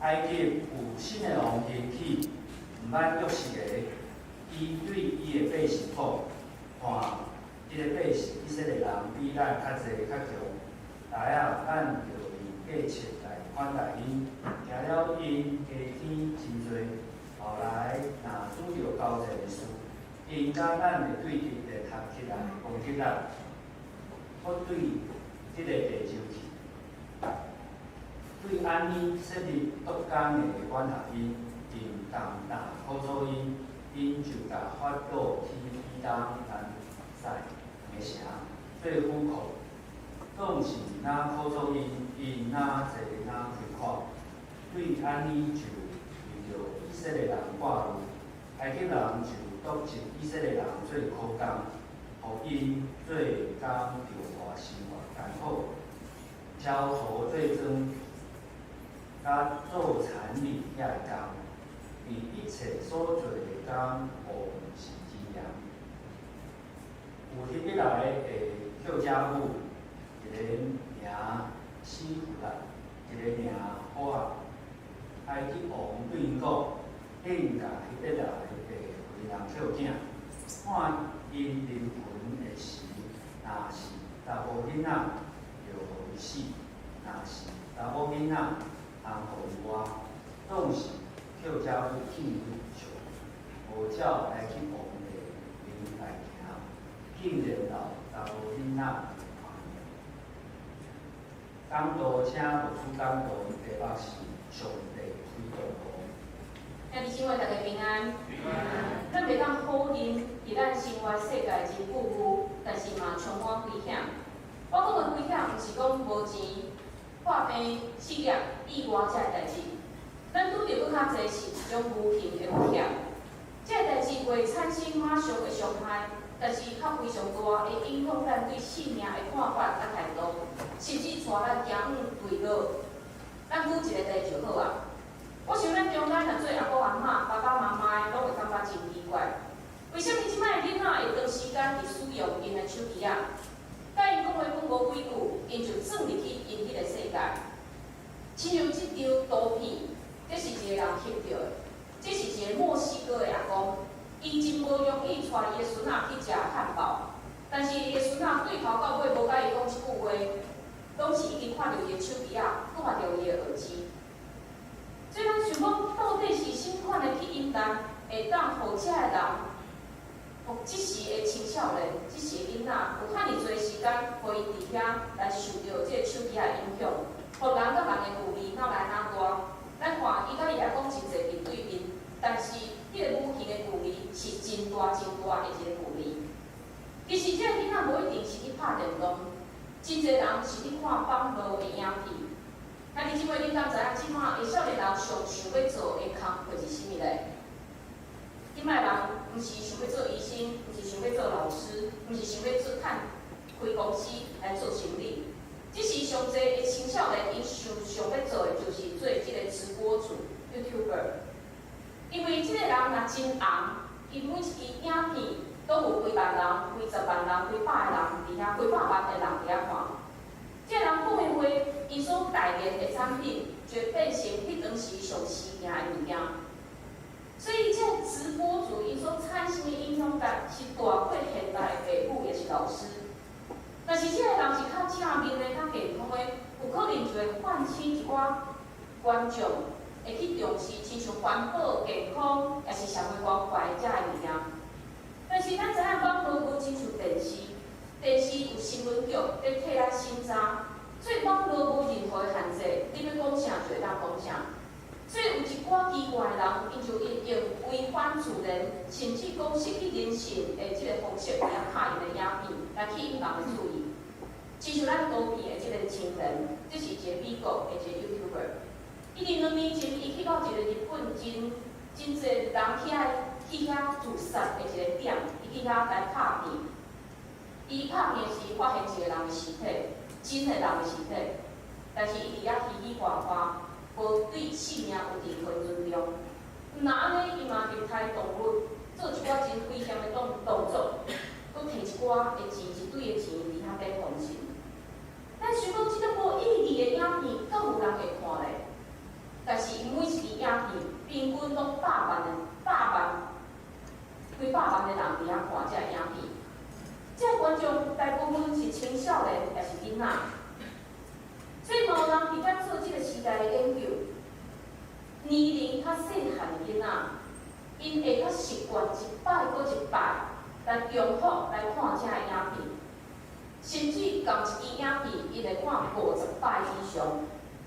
埃及有新的王兴起，毋捌约束个，伊对伊的百姓讲，看，即个百姓以色列人比咱较济较强，来啊，咱就用计策来款待因，行了因加添真多，后来若拄着交战的事，因甲咱的对敌会合起来攻击咱，我对即个地州去。对安尼设立独工的管辖因，并重大口诉因，因就甲法老起伊当南塞的城做虎口，总是哪口诉因哪坐哪开看。对安尼就遇着以色列人挂入，埃及人就督责以色列人做苦工，互因做工着活生活艰苦，焦头最终。甲做产业遐个工，比一切所做的工无是真良。有翕起来的客家母，一个名西弗拉，一个名好啊。埃及王对因讲，应甲翕起来的为人客囝，看因灵魂的时，若是查某囡仔，就互伊死；若是查某囡仔，通互伊活，总是客家母见伊笑，无照埃及王的灵来行，竟然到查某囡仔旁边。讲道请牧师讲道，题目是上帝推动路。兄弟姊妹，大家平安。平安。咱袂当否认，伫咱生活世界真富裕，但是嘛充满危险。我讲的危险，毋是讲无钱、破病、失业以外遮个代志。咱拄着搁较侪是一种无形的威胁。遮个代志袂产生马上的伤害，但是较非常大会影响咱对性命的看法甲态度，甚至带咱行远对路。咱举一个例就好啊。我想咱中间若做阿公阿嬷、爸爸妈妈的，拢会感觉真奇怪。为什么即摆囡仔会长时间伫使用因的手机啊？甲因讲话讲无几句，因就转入去因迄个世界。亲像即张图片，这是一个人翕到的，这是一个墨西哥的阿公，伊真无容易带伊的孙仔去食汉堡，但是伊的孙仔对头到尾无甲伊讲一句话，拢是已经看到伊的手机啊，搁看到伊的耳机。所以咱想讲，到底是什款的配音单会当互遮个人，互即时的青少年、即时的囡仔有遐尼侪时间，互伊伫遐来受到即个手机的影响，互人甲人的距离哪来哪大？咱看伊甲伊阿公真侪面对面，但是迄个无形的距离是真大真大的一个距离。其实遮个囡仔无一定是去拍电动，真侪人是去看网络的影片。兄弟姊妹，恁敢知影即摆的少年人上想要做的工课是啥物嘞？即摆人毋是想要做医生，毋是想要做老师，毋是想要做开公司来做生意。即是上济的青少年，因想要做的就是做即个直播主 YouTuber。因为即个人若真红，伊每一支影片都有几万人、几十万人、几百个人伫遐，几百万个人伫遐看。即个人讲的话，伊所代言的产品，绝变成迄当时上时行的物件。所以，这个直播主伊所产生的影响力是大过现代的父母也是老师。但是，这个人是较正面的、较健康的，有可能就会唤起一寡观众会去重视，亲像环保、健康，也是社会关怀遮个物件。但是，咱知影网络无亲像电视。电视有新闻局在替咱审查，所以网络无任何限制，你要讲啥就会当讲啥。所以有一寡奇怪的人，因就用违反自然，甚至讲失去人性的这个方式来拍因的影片，来去引人的注意。亲像咱图片的这个情人，这是一个美国的一个 YouTuber。伊伫2年前，伊去到一个日本真侪人去遐自杀的一个点，伊去遐来拍片。伊拍片时发现一个人的尸体，真的人的尸体，但是伊伫遐稀稀哗哗，无对性命有任何尊重。那安尼，伊嘛虐待动物，做一寡真危险的动作，搁摕一寡的钱，一堆的钱伫遐顶风尘。咱想讲，即个无意义的影片，敢有人会看咧？但是因为少年也是囡仔。所以无人伫遐做即个时代的研究，年龄较细汉的囡仔，因会较习惯一摆搁一摆来重复来看遮个影片，甚至共一支影片，伊会看50摆以上，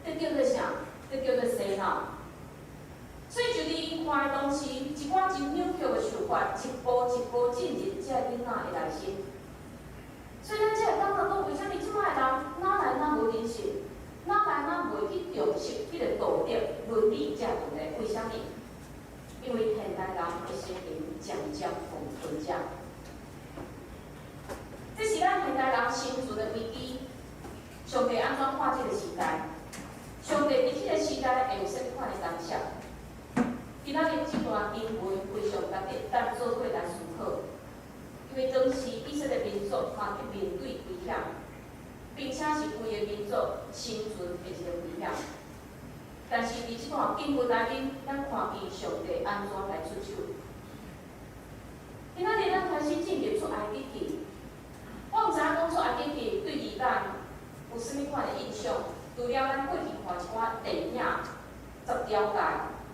这叫做啥？这叫做洗脑。所以就伫因看的同时，一寡真扭曲的想法，一步一步进入遮个囡仔的内心。所以咱才会感觉讲，为虾米即摆的人哪来哪无人性？哪来哪袂去重视迄个道德、伦理价值呢？为虾米？因为现代人的心灵渐渐封存者，这是咱现代人生存的危机。上帝安怎看这个时代？上帝伫这个时代会有甚物款的感想？今仔日这段经文非常值得做伙来思考，因为当时以色列民族嘛去面对危险，并且是规个民族生存的一个危险。但是伫这段经文内面，咱看见上帝安怎来出手。今仔日咱开始进入出埃及记，我毋知影讲出埃及记对伊咱有甚物款的印象？除了咱过去看一寡电影《十条街》。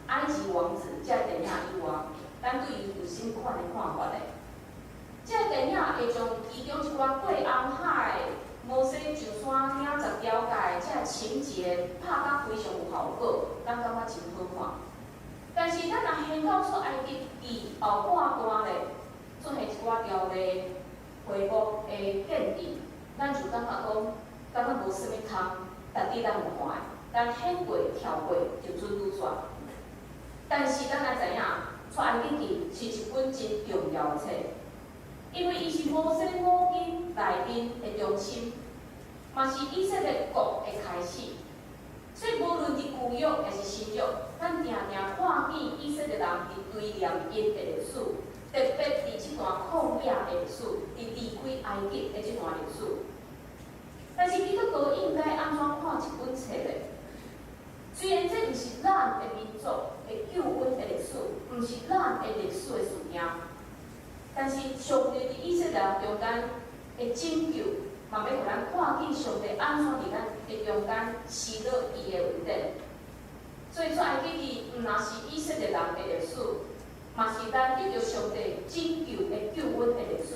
埃及王子这电影以外，咱对伊有甚物款的看法呢？这电影会将其中一寡过红海、摩西上山领10条街这情节拍甲非常有效果，咱感觉真好看。但是咱若掀到出埃及记后半段咧，出现一寡条例回复的建议，咱就感觉讲，感觉无甚物通值得咱有看的，咱掀过跳过就准拄煞。但是咱也知影，出埃及记是一本真重要的册，因为伊是摩西五经内面的中心，嘛是以色列国的开始。所以无论伫旧约还是新约，咱定定看见以色列人伫追念因的历史，特别伫这段旷野的历史，伫离开埃及的这段历史。但是基督徒应该安怎看这本册呢？虽然这毋是咱的民族的救恩的历史，毋是咱的历史的事件，但是上帝伫以色列中间的拯救，嘛要互咱看见上帝安怎伫咱的中间施落伊的恩典。所以出埃及记毋若是以色列人的历史，嘛是咱得到上帝拯救的救恩的历史。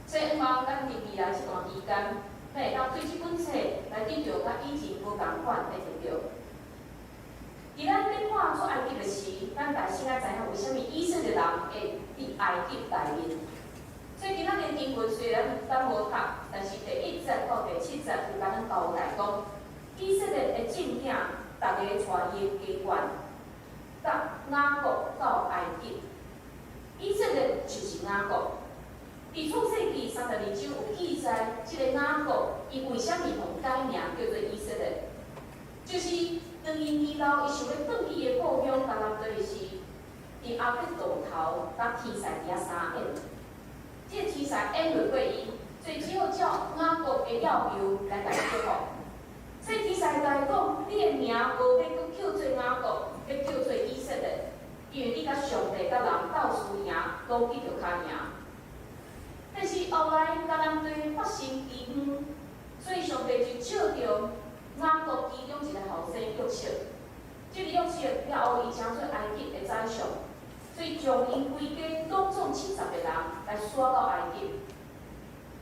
所以希望咱伫未来这段期间，咱会当对这本册来得到甲以前无共款的得到。伫咱咧看出埃及的时，咱大先仔知影为虾米以色列人会伫埃及内面。所以今仔日经文虽然咱无读，但是第1节到第7节有甲咱交代讲，以色列的正囝，逐个带伊的家眷，甲雅各到埃及。以色列就是雅各。伫创世纪32章有记载，即个雅各伊为虾米互改名叫做以色列？就是当因年老，伊想要转去伊的故乡迦南地时，伫阿吉路头，甲天使伫遐相演。即个天使演落过伊，所以只好照雅各的要求来甲伊祝福。所以天使甲伊讲：你的名无要搁叫做雅各，要叫做以色列，因为你甲上帝甲人斗输赢，都记着卡赢。但是后来迦南地发生饥荒，所以上帝就照着雅各其中一个后生约瑟，这个约瑟了后，伊成做埃及的宰相，所以将因规家拢总70个人来徙到埃及。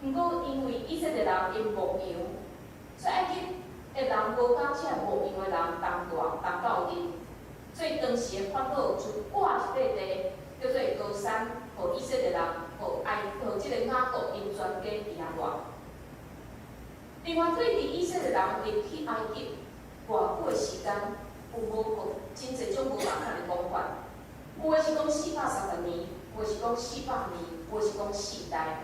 不过因为以色列人因牧羊，所以埃及的人无甲这牧羊的人同到日，所以当时的法老就挂一块地，叫做高山，互以色列人，互这个雅各因全家伫遐住。另外，对伫以色列人入去埃及偌久的时间，有真侪种无共款的讲法。有的是讲430年，有的是讲400年，有的是讲4代。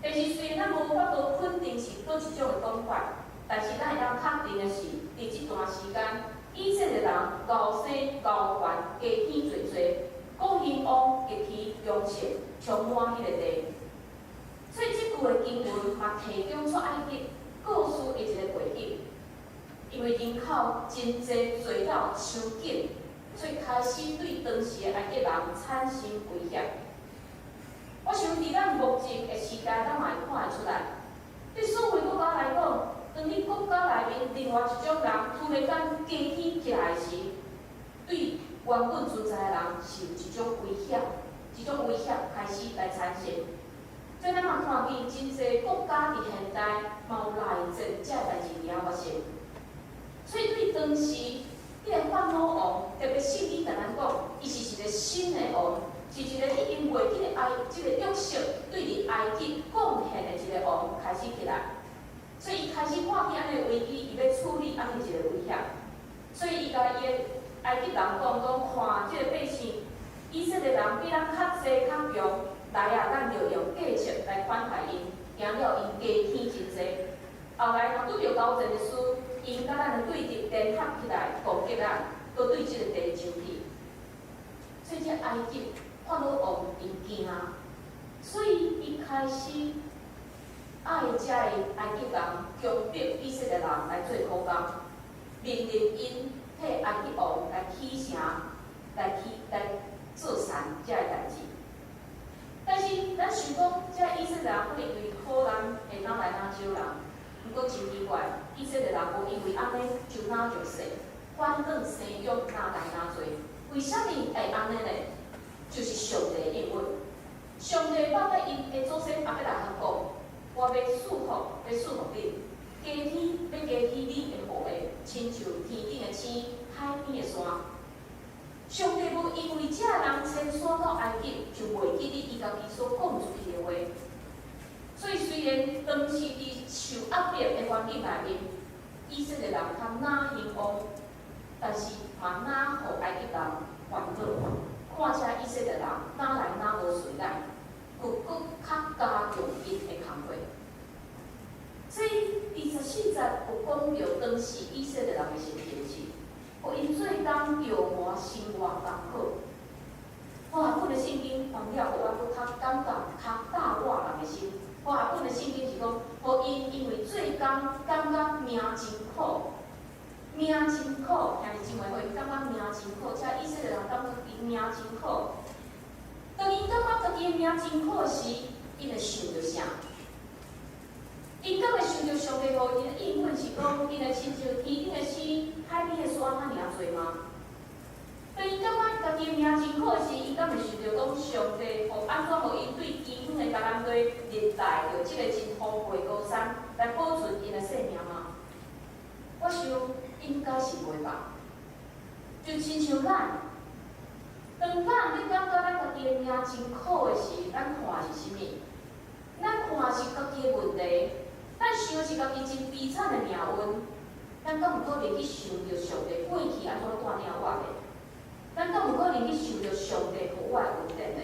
但是虽然咱无法度肯定是倒一种的讲法，但是咱会当确定的是，伫这段时间，以色列人高生高悬，家天侪侪，讲兴旺，日期丰盛，充满迄个地。所以这句的经文嘛，提供出埃及故事的一个背景，因为人口真侪，做到伤紧，所以开始对当时的埃及人产生威胁。我想伫咱目前的时代，咱嘛会看得出来，对所面真侪国家伫现代嘛有内战遮个代志伫遐发生。所以对当时迄个法老王，特别圣经甲咱讲，伊是一个新的王，是一个已经为即个约瑟对伫埃及贡献的一个王开始起来。所以伊开始看见安尼危机，伊要处理安尼一个危险。所以伊甲伊的埃及人讲，看即个百姓，以色列人比咱较济较强，来啊，咱就用计策来款待因，行了因加添真济。后来若拄着交战的事，因甲咱的对敌联合起来攻击咱，搁对即个地生气。所以这埃及法老王伊惊，所以伊开始爱遮的埃及人强迫以色列人来做苦工，命令因替埃及王来起城，来做善遮个代志。但是咱想讲，遮以色列人可能因为苦难会哪来哪少人，不过真奇怪，以色列人无因为安尼就哪就死，反倒生育哪来哪多。为什么会安尼呢？就是上帝的应允。上帝放在因的祖先阿伯拉罕讲，我要祝福你，加添你的福的，亲像天顶的星，海边的山。上帝无因为这人迁徙到埃及，就袂记得伊家己所讲出去的话。所以虽然当时伫受压迫的环境内面，以色列人较哪兴旺，但是嘛哪互埃及人烦恼。看遮以色列人哪来哪无随来，佫较加强因的工课。所以第14节有讲到当时以色列人的心情是，互因做工摇磨生活艰苦。哇，本的圣经讲了，互我佫较感觉较大我人的心。哇，本的圣经是讲，互因因为做工感觉命真苦。命真苦，兄弟姊妹，互因感觉命真苦，遮以色列人感觉因命真苦。当因感觉家己的命真苦时，因会想着啥？因敢会想着上帝互因的应允是讲，因会亲像天顶的星、海边的山遐尔多吗？当因感觉家己的命真苦时，因敢会想着讲上帝互安怎互因对基本的橄榄堆热带着即个真丰沛高山来保存因的性命吗？我想。应该是袂吧，就亲像咱，当咱你感觉咱家己的命真苦的时，咱看是啥物？咱看是家己的问题，咱想是家己真悲惨的命运，咱敢有可能去想着上帝过去安怎带领我的？咱敢有可能去想着上帝互我的恩典的？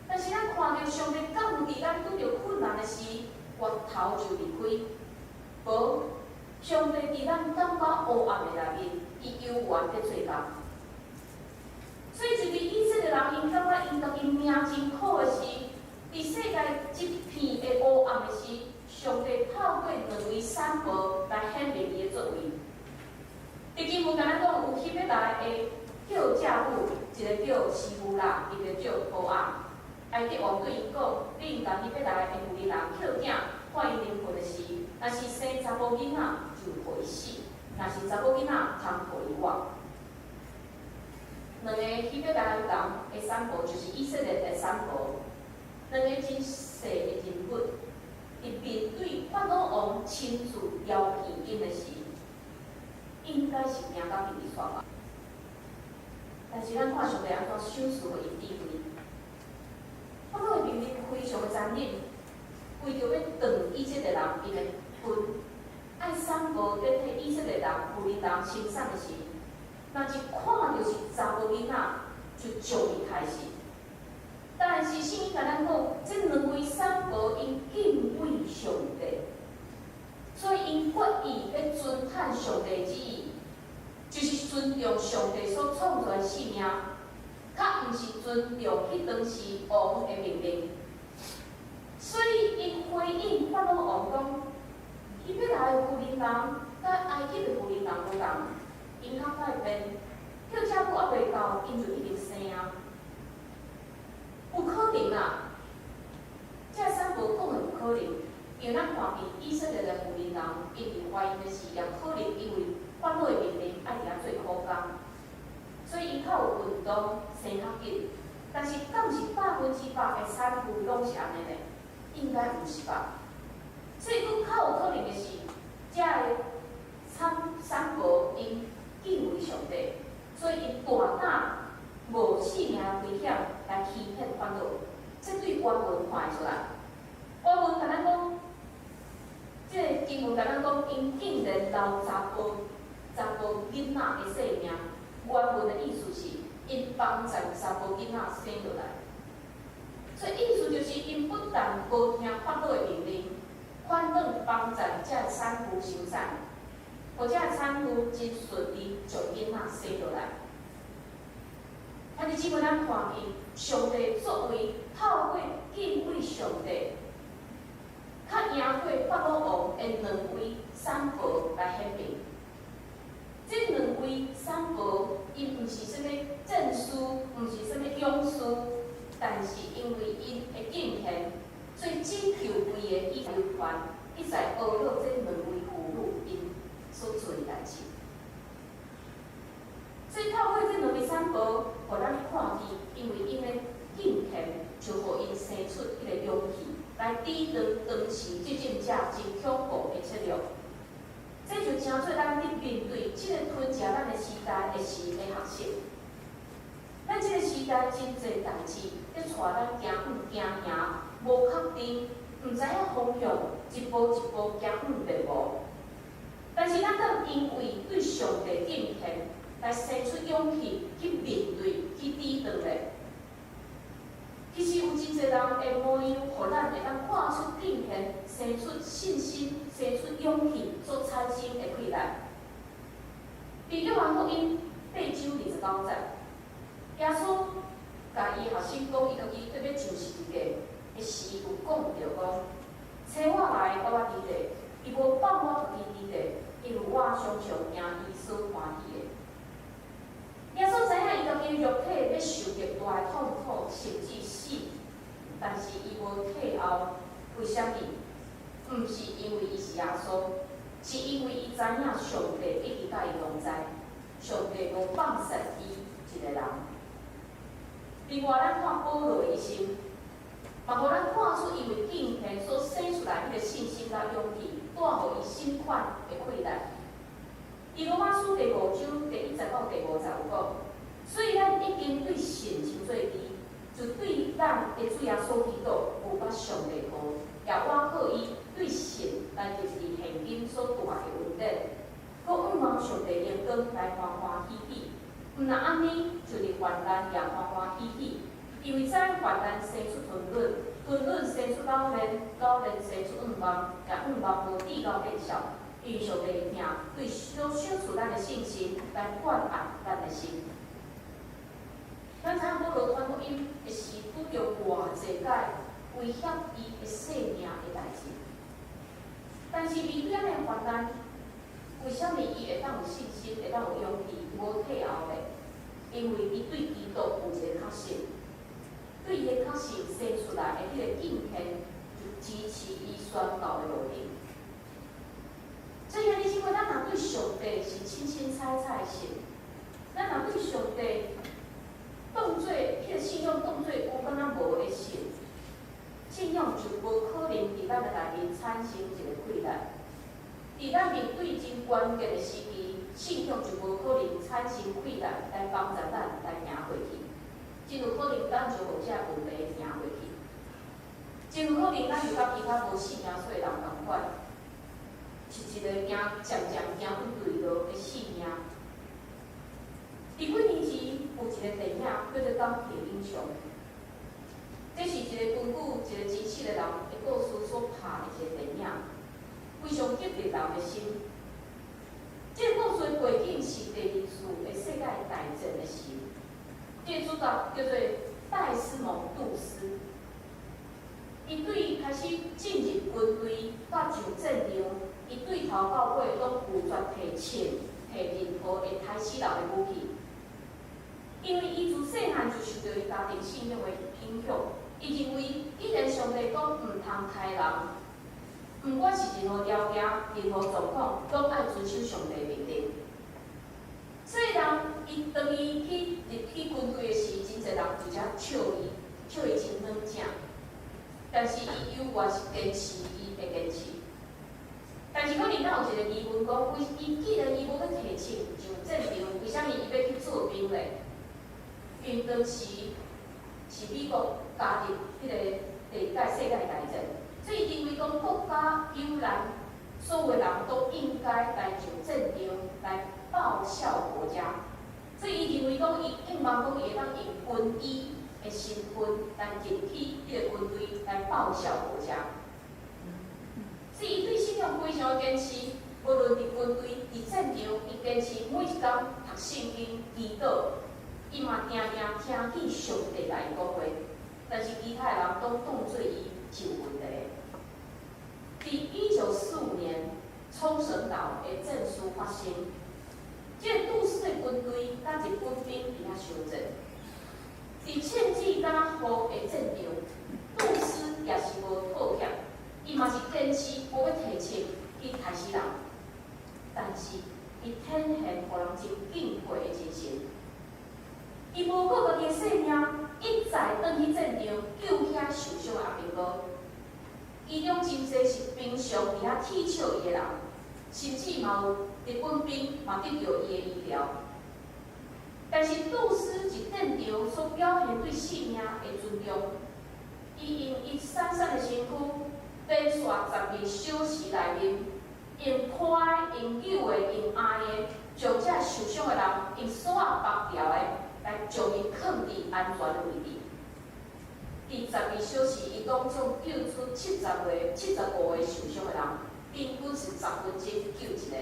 但是咱看着上帝敢有伫咱拄着困难的时，越头就离开，无？上帝伫咱感觉黑暗的内面，伊永远在做工。所以，一个以色列人因感觉因家己命真苦的时，伫世界一片的黑暗的时，上帝透过两位产婆来显明伊的作为。伫经文甲咱讲，有希伯来的叫嫁妇，一个叫西弗拉，一个叫波阿。埃及王对伊讲：你毋共希伯来的妇人人捡囝，看因灵魂的时，若是生查某囡仔。就陪死，若是查某囡仔，通陪我。两个希伯来人的产婆就是以色列的产婆，两个真细的人物，伫面对法老王亲自邀请因的时，应该是命到比算吧。但是咱看上帝安怎赏赐互因智慧，法老的命令非常的残忍，为着要断以色列人因的分。爱产婆在替以色列人、妇人人生产的时，若一看就是查某囡仔，就将伊开始。但是圣经甲咱讲，这两位产婆因敬畏上帝，所以因决意要遵探上帝旨意，就是尊重上帝所创造的生命，较毋是尊重迄当时王的命令。所以因回应法老王讲。希伯来的妇人人甲埃及的妇人人无同，因较快变，叫嫁妇还袂到，因就已经生啊。有可能啊，这产婆讲的有可能，因为咱看见以色列的妇人人，因伫怀孕的时也可能因为法老的命令爱伫遐做苦工，所以因较有运动，生较紧。但是敢是100%的产妇拢是安尼呢？应该毋是吧？所以，佫较有可能的是，遮个产婆因敬畏上帝，所以因大胆无性命危险来欺骗法老。这对原文看会出来。原文甲咱讲，即个经文甲咱讲，因竟然留查甫囡仔的性命。原文的意思是，因帮助查甫囡仔生落来。所以意思就是，因不但无听法老的命令，反倒帮助遮个产妇生产，或者产妇真顺利将囡仔生落来。但是即本咱看见，上帝作为透过敬畏上帝，较赢过法老王的两位产婆来显明。这两位产婆，因毋是啥物证书，毋是啥物勇士，但是因为因的敬虔，所以拯救规个以色列团，一直学了这两位妇女因所做的代志。所以透过这两位产婆，互咱看见，因为因的敬虔，就互因生出迄个勇气，来抵挡当时执政者真恐怖的策略。这就真做咱伫面对即个吞食咱的时代的时的学习。咱即个时代真侪代志，咧带咱行远行赢，无确定，毋知影方向，一步一步行远袂无。但是咱当因为对上帝敬虔，来生出勇气去面对、去抵挡咧。其实有真侪人会模样，互咱会当看出敬虔，生出信心，生出勇气所产生的困难。伫约翰福音8章29节，耶稣甲伊学生讲，伊家己特别上十字架的时有讲着讲，找我来，甲我伫地，伊无放我家己伫地，因为我常常赢伊所欢喜的。耶稣知影伊家己肉体要受极大的痛苦，甚至死，但是伊无退后。为虾米？毋是因为伊是耶稣，是因为伊知影上帝一直甲伊同在，上帝无放弃伊一个人。另外，咱看保罗的一生，嘛互咱看出因为敬虔所生出来迄个信心甲勇气，带互伊心款的困难。伫罗马书第5章第1节到第5节有讲，虽然已经对神真做义，就对咱的主耶稣基督有捌上帝好，也我靠伊对神来入是现今所带的恩典，搁仰望上帝荣光来欢欢喜喜。毋若安尼，就伫患难也欢欢喜喜，因为知患难生出吞忍，吞忍生出老练，老练生出仰望，也仰望无抵到变效。因上帝的听，对所小处咱的信心来灌压咱的心。咱知影保罗传福音的时，拄着偌济个威胁伊的性命的代志，但是面对咱的患难，为虾米伊会当有信心，会当有勇气，无退后咧？因为伊对基督有一个确信，对伊的确信生出来的迄个敬虔，就支持伊宣告的路程。所以，兄弟姊妹，咱若对上帝是清清彩彩的信，咱若对上帝当作迄个信仰当作有敢若无的信，信仰就无可能伫咱的内面产生一个困难。伫咱面对真关键的时期，信仰就无可能产生困难来帮助咱来行过去。真有可能咱就互这问题行过去，真有可能咱就甲其他无信仰所的人同款。是一个渐渐行往对路的性命。伫几年前有一个电影叫做《钢铁英雄》，这是一个根据一个真实的人的故事所拍的一个电影，非常激励人的心。这个故事的背景是第二次的世界大战的时，这个主角叫做戴斯蒙杜斯。伊对开始进入军队，到上战场。伊对头到尾拢拒绝提枪、提任何会杀死人的武器，因为伊自细汉就受到伊家庭信仰的影响。伊认为，既然上帝讲毋通杀人，毋管是任何条件、任何状况，拢爱遵守上帝命令。所以伊当伊入去军队的时，真侪人直接笑伊真软正。但是伊犹原是坚持，伊会坚持。但是可能咱有一个疑问讲，伊既然伊无要提亲上战场，为虾米伊要去做兵咧？因为当时是美国加入迄个第一届世界大战，所以认为讲国家有难，所有人都应该来上战场来报效国家。所以伊认为讲，伊希望讲伊会当用军医的身份来入去迄个军队来报效国家。所以伊对信仰非常坚持，无论伫军队、伫战场，伊坚持每一天读圣经、祈祷，伊嘛定定听见上帝来讲话。但是其他的人都当作伊是有问题。伫1945年冲绳岛的战事发生，这个杜斯的军队甲日军兵伫遐相战。伫堑壕打虎的战场，杜斯也是无妥协。伊嘛是坚持无要提枪去杀死人，但是伊展现互人真敬佩的精神。伊无顾家己的性命，一再转去战场救遐受伤的阿兵哥。其中真侪是平常伫遐铁笑伊的人，甚至嘛有日本兵嘛得到伊的医疗。但是杜斯伫战场所表现对性命的尊重，伊用伊瘦瘦的身躯。连续12小时内面，用拖的、用扭的、用压的，将这受伤的人用绳绑牢的，来将伊放伫安全的位置。第12小时，伊总共救出75个受伤的人，平均是10分钟救一个。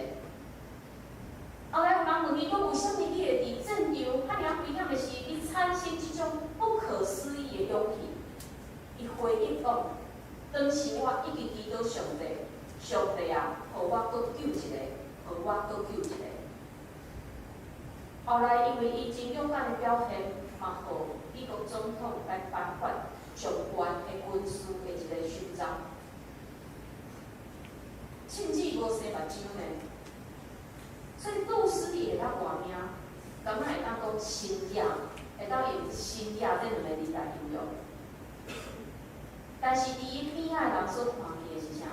后来有人问伊讲，为什么你会伫战场遐尔危险的时，你产生这种不可思议的勇气？伊回应讲。当时我一直祈祷上帝，上帝啊，互我搁救一个，互我搁救一个。后来因为伊真勇敢的表现，嘛互美国总统来颁发上悬的军事的一个勋章。甚至无生目睭呢，所以杜斯利会当活命，敢若会当讲新野，会当用新野这两个字来形容。但是，伫伊边仔的人所看见的是啥？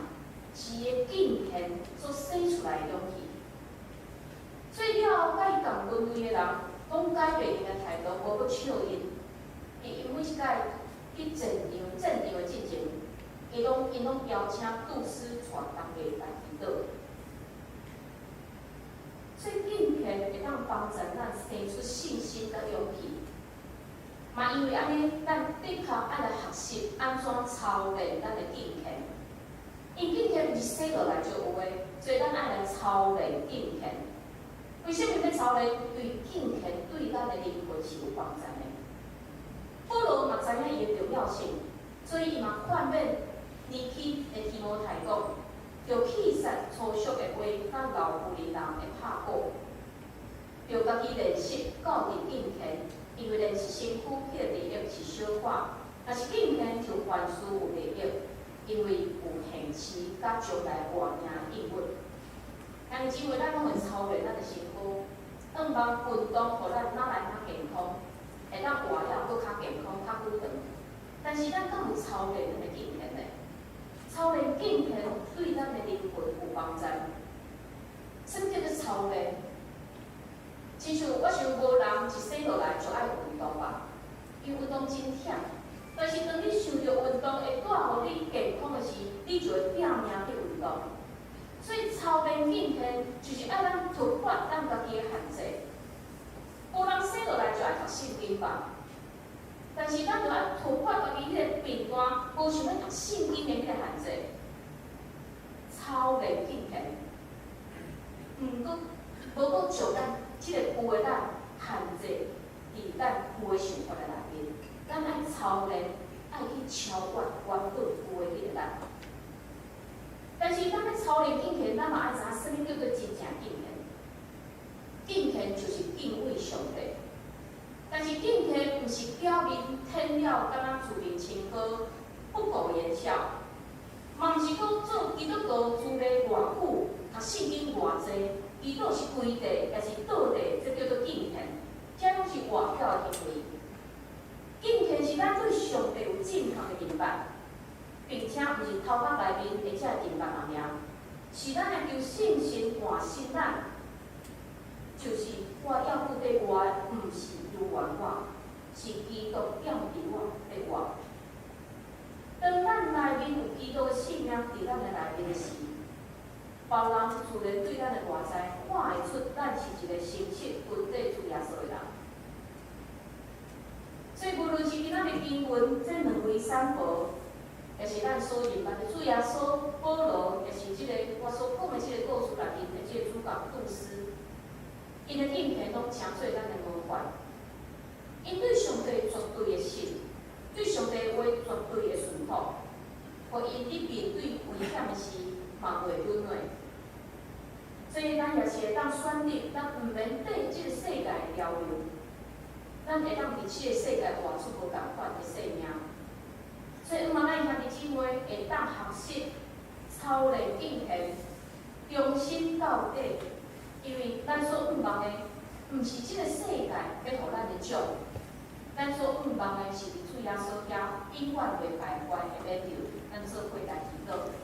是伊的敬虔所生出来的勇气。所以了后，甲伊共军队的人，讲改变因的态度，无要笑因。因每一届去战场的进前，因拢邀请杜斯带大家来祈祷。所以敬虔会当帮助咱生出信心甲勇气。嘛，因为安尼，咱的确爱来学习安怎操练咱的敬虔。因敬虔毋是生落来就有诶，所以咱爱来操练敬虔。为什么要操练？因为敬虔对咱的灵魂是有帮助的。保罗嘛知影伊的重要性，所以伊嘛劝勉年轻的提摩太讲，着弃杀粗俗的话，甲老妇人的拍鼓，着家己练习教义敬虔。因为练习身躯迄个利益是小可，但是敬虔就凡事有利益，因为有现实甲将来活命的应允。但是因为咱拢会操练咱的身躯，运动，互咱哪来较健康，会当活了搁较健康、较久长。但是咱敢有操练咱的敬虔呢？操练敬虔对咱的灵魂有帮助。什么叫做操练？亲像我想无人一生落来就爱运动吧，因为运动真忝。但是当你想着运动会带互你健康的时，你就会拼命去运动。所以操练敬虔就是爱咱突破咱家己的限制。无人生落来就爱读圣经吧，但是咱就爱突破家己迄个弊端，无想要读圣经的迄个限制。操练敬虔，无搁上咱。即个有诶咱限制伫咱有诶想法诶内面，咱爱操练，爱去超越原本有诶迄个咱。但是咱咧操练敬虔，咱嘛爱知影什么叫做真正敬虔。敬虔就是敬畏上帝，但是敬虔毋是表面听了敢若自命清高、不苟言笑，嘛毋是讲做基督徒住咧偌久，读圣经偌济。祈祷是规地，也是倒地，这叫做敬虔，这拢是外表的行为。敬虔是咱对上帝有正确的明白，并且毋是头壳内面会才定别人名，是咱来求信心换心咱，就是我要不得我，毋是如愿我，是基督建伫我的我。当咱内面有基督的性命伫咱的内面的时，别人自然对咱的外在看会出，咱是一个诚实本底主耶稣的人。所以无论是今仔日经文这两位散步，也是咱所认捌的主耶稣、保罗，也是即个我所讲的即个故事内面的即个主角杜斯，因的影片拢强做咱的模范。因对上帝绝对的信，对上帝的话绝对的顺服，互因伫面对危险的时嘛袂软弱。所以咱也是会当选择，咱毋免对即个世界的潮流，咱会当伫即个世界活出无共款的生命。所以，望咱兄弟姊妹会当学习操练敬虔，忠心到底。因为咱所望的，毋是即个世界要互咱的奖，咱所望的是伫主耶稣遐永远袂败坏的免着。咱做伙来祈祷。